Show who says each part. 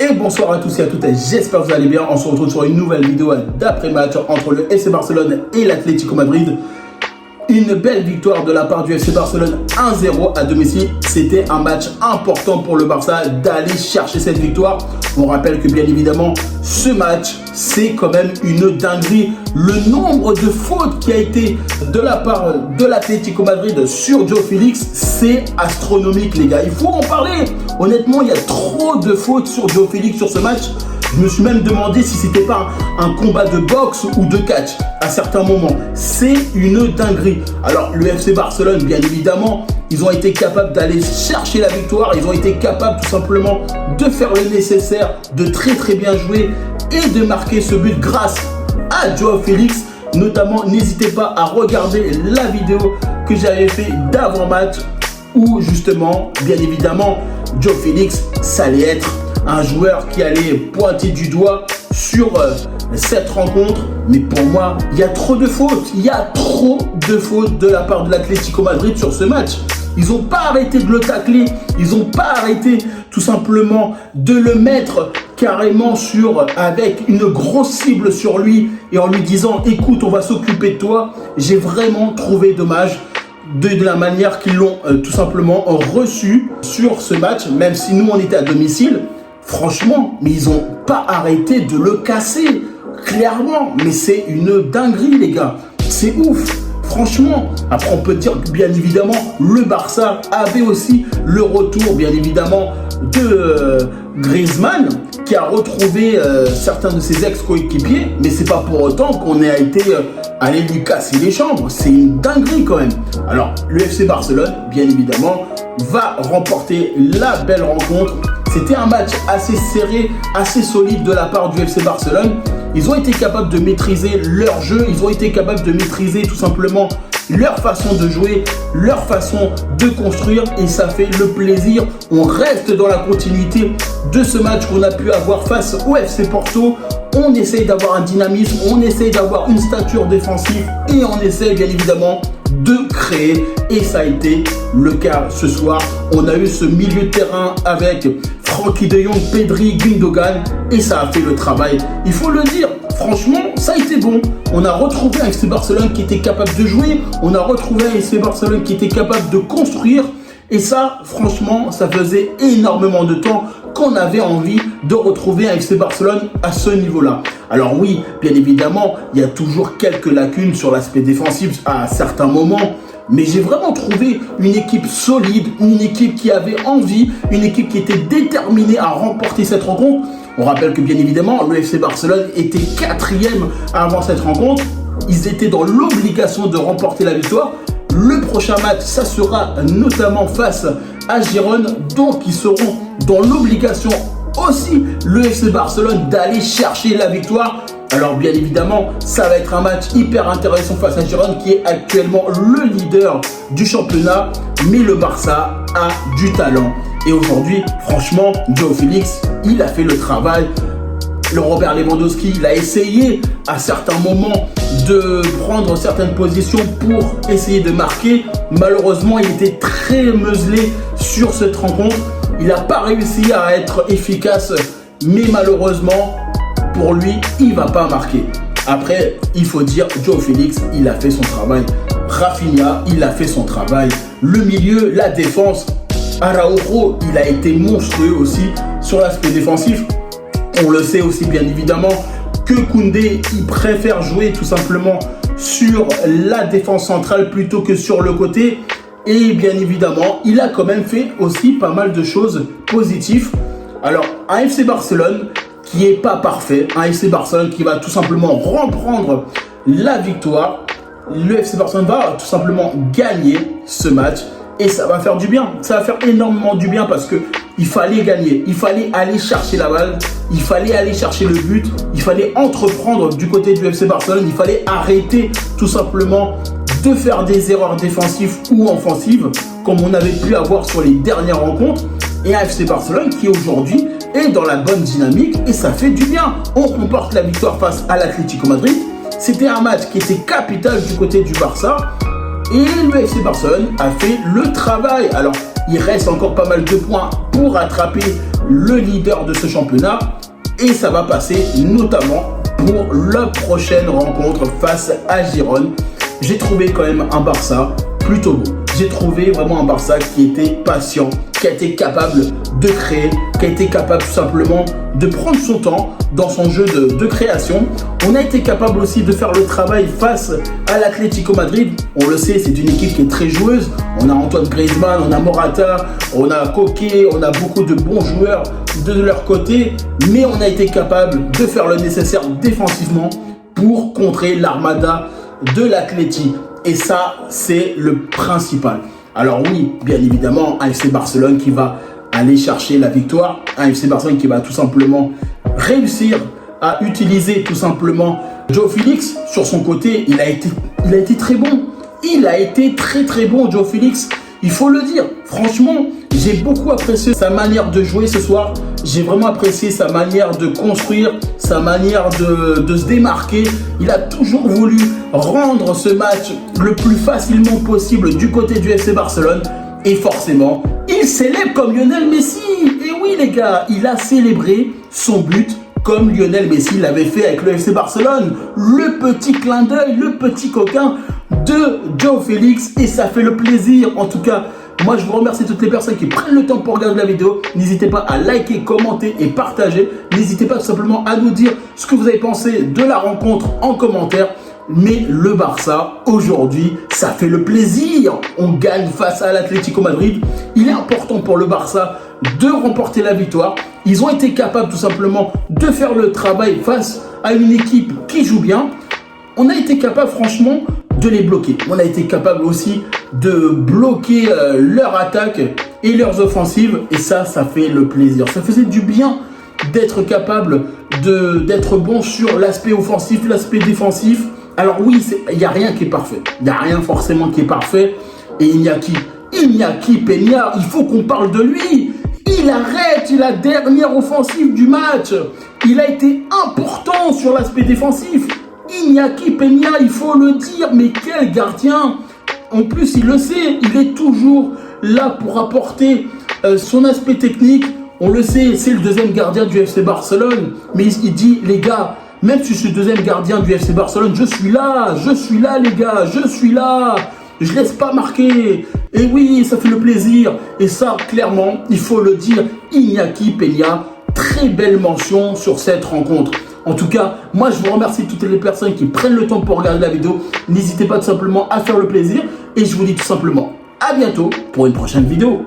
Speaker 1: Et bonsoir à tous et à toutes, j'espère que vous allez bien. On se retrouve sur une nouvelle vidéo d'après-match entre le FC Barcelone et l'Atlético Madrid. Une belle victoire de la part du FC Barcelone 1-0 à domicile. C'était un match important pour le Barça d'aller chercher cette victoire. On rappelle que bien évidemment, ce match, c'est quand même une dinguerie. Le nombre de fautes qui a été de la part de l'Atlético Madrid sur João Félix, c'est astronomique les gars. Il faut en parler. Honnêtement, il y a trop de fautes sur João Félix sur ce match. Je me suis même demandé si c'était pas un combat de boxe ou de catch à certains moments. C'est une dinguerie. Alors le FC Barcelone, bien évidemment, ils ont été capables d'aller chercher la victoire. Ils ont été capables tout simplement de faire le nécessaire, de très bien jouer et de marquer ce but grâce à João Félix. Notamment, n'hésitez pas à regarder la vidéo que j'avais fait d'avant-match où justement, bien évidemment, João Félix, ça allait être un joueur qui allait pointer du doigt sur cette rencontre. Mais pour moi, il y a trop de fautes. Il y a trop de fautes de la part de l'Atlético Madrid sur ce match. Ils n'ont pas arrêté de le tacler. Ils n'ont pas arrêté tout simplement de le mettre carrément avec une grosse cible sur lui et en lui disant écoute, on va s'occuper de toi. J'ai vraiment trouvé dommage de la manière qu'ils l'ont tout simplement reçu sur ce match, même si nous on était à domicile. Franchement, mais ils n'ont pas arrêté de le casser, clairement. Mais c'est une dinguerie, les gars. C'est ouf, franchement. Après, on peut dire que, bien évidemment, le Barça avait aussi le retour, bien évidemment, de Griezmann, qui a retrouvé certains de ses ex-coéquipiers. Mais c'est pas pour autant qu'on a été allé lui casser les chambres. C'est une dinguerie, quand même. Alors, le FC Barcelone, bien évidemment, va remporter la belle rencontre. C'était un match assez serré, assez solide de la part du FC Barcelone. Ils ont été capables de maîtriser leur jeu, ils ont été capables de maîtriser tout simplement leur façon de jouer, leur façon de construire et ça fait le plaisir. On reste dans la continuité de ce match qu'on a pu avoir face au FC Porto. On essaye d'avoir un dynamisme, on essaye d'avoir une stature défensive et on essaye bien évidemment de créer et ça a été le cas ce soir. On a eu ce milieu de terrain avec Frenkie de Jong, Pedri, Gundogan et ça a fait le travail. Il faut le dire, franchement, ça a été bon. On a retrouvé un FC Barcelone qui était capable de jouer, on a retrouvé un FC Barcelone qui était capable de construire et ça, franchement, ça faisait énormément de temps qu'on avait envie de retrouver un FC Barcelone à ce niveau-là. Alors oui, bien évidemment, il y a toujours quelques lacunes sur l'aspect défensif à certains moments. Mais j'ai vraiment trouvé une équipe solide, une équipe qui avait envie, une équipe qui était déterminée à remporter cette rencontre. On rappelle que bien évidemment, le FC Barcelone était 4e avant cette rencontre. Ils étaient dans l'obligation de remporter la victoire. Le prochain match, ça sera notamment face à Girone. Donc, ils seront dans l'obligation aussi, le FC Barcelone, d'aller chercher la victoire. Alors bien évidemment, ça va être un match hyper intéressant face à Girone qui est actuellement le leader du championnat. Mais le Barça a du talent. Et aujourd'hui, franchement, João Félix, il a fait le travail. Le Robert Lewandowski, il a essayé à certains moments de prendre certaines positions pour essayer de marquer. Malheureusement, il était très muselé sur cette rencontre. Il n'a pas réussi à être efficace, mais malheureusement, pour lui, il ne va pas marquer. Après, il faut dire, João Félix, il a fait son travail. Rafinha, il a fait son travail. Le milieu, la défense. Araujo, il a été monstrueux aussi sur l'aspect défensif. On le sait aussi bien évidemment que Koundé, il préfère jouer tout simplement sur la défense centrale plutôt que sur le côté. Et bien évidemment, il a quand même fait aussi pas mal de choses positives. Alors, un FC Barcelone qui n'est pas parfait, un FC Barcelone qui va tout simplement reprendre la victoire. Le FC Barcelone va tout simplement gagner ce match et ça va faire du bien. Ça va faire énormément du bien parce qu'il fallait gagner, il fallait aller chercher la balle, il fallait aller chercher le but, il fallait entreprendre du côté du FC Barcelone, il fallait arrêter tout simplement de faire des erreurs défensives ou offensives comme on avait pu avoir sur les dernières rencontres. Et un FC Barcelone qui aujourd'hui est dans la bonne dynamique et ça fait du bien. On remporte la victoire face à l'Atlético Madrid. C'était un match qui était capital du côté du Barça. Et le FC Barcelone a fait le travail. Alors, il reste encore pas mal de points pour attraper le leader de ce championnat. Et ça va passer notamment pour la prochaine rencontre face à Girone. J'ai trouvé quand même un Barça plutôt beau. J'ai trouvé vraiment un Barça qui était patient, qui a été capable de créer, qui a été capable tout simplement de prendre son temps dans son jeu de création. On a été capable aussi de faire le travail face à l'Atlético Madrid. On le sait, c'est une équipe qui est très joueuse. On a Antoine Griezmann, on a Morata, on a Koké, on a beaucoup de bons joueurs de leur côté. Mais on a été capable de faire le nécessaire défensivement pour contrer l'armada de l'Atleti. Et ça, c'est le principal. Alors oui, bien évidemment, un FC Barcelone qui va aller chercher la victoire. Un FC Barcelone qui va tout simplement réussir à utiliser tout simplement João Félix. Sur son côté, il a été très bon. Il a été très bon, João Félix. Il faut le dire. Franchement, j'ai beaucoup apprécié sa manière de jouer ce soir. J'ai vraiment apprécié sa manière de construire, sa manière de se démarquer. Il a toujours voulu rendre ce match le plus facilement possible du côté du FC Barcelone. Et forcément, il célèbre comme Lionel Messi. Et oui les gars, il a célébré son but comme Lionel Messi l'avait fait avec le FC Barcelone. Le petit clin d'œil, le petit coquin de João Félix. Et ça fait le plaisir en tout cas. Moi, je vous remercie toutes les personnes qui prennent le temps pour regarder la vidéo. N'hésitez pas à liker, commenter et partager. N'hésitez pas tout simplement à nous dire ce que vous avez pensé de la rencontre en commentaire. Mais le Barça, aujourd'hui, ça fait le plaisir. On gagne face à l'Atlético Madrid. Il est important pour le Barça de remporter la victoire. Ils ont été capables tout simplement de faire le travail face à une équipe qui joue bien. On a été capable franchement de les bloquer. On a été capable aussi de bloquer leur attaque et leurs offensives. Et ça fait le plaisir. Ça faisait du bien d'être capable d'être bon sur l'aspect offensif, l'aspect défensif. Alors oui, il n'y a rien qui est parfait. Il n'y a rien forcément qui est parfait. Et Iñaki Peña, il faut qu'on parle de lui. Il arrête la dernière offensive du match. Il a été important sur l'aspect défensif. Iñaki Peña, il faut le dire, mais quel gardien! En plus, il le sait, il est toujours là pour apporter son aspect technique. On le sait, c'est le deuxième gardien du FC Barcelone. Mais il dit, les gars, même si je suis deuxième gardien du FC Barcelone, je suis là les gars, je suis là. Je laisse pas marquer. Et oui, ça fait le plaisir. Et ça, clairement, il faut le dire, Iñaki Peña, très belle mention sur cette rencontre. En tout cas, moi, je vous remercie toutes les personnes qui prennent le temps pour regarder la vidéo. N'hésitez pas tout simplement à faire le plaisir. Et je vous dis tout simplement à bientôt pour une prochaine vidéo.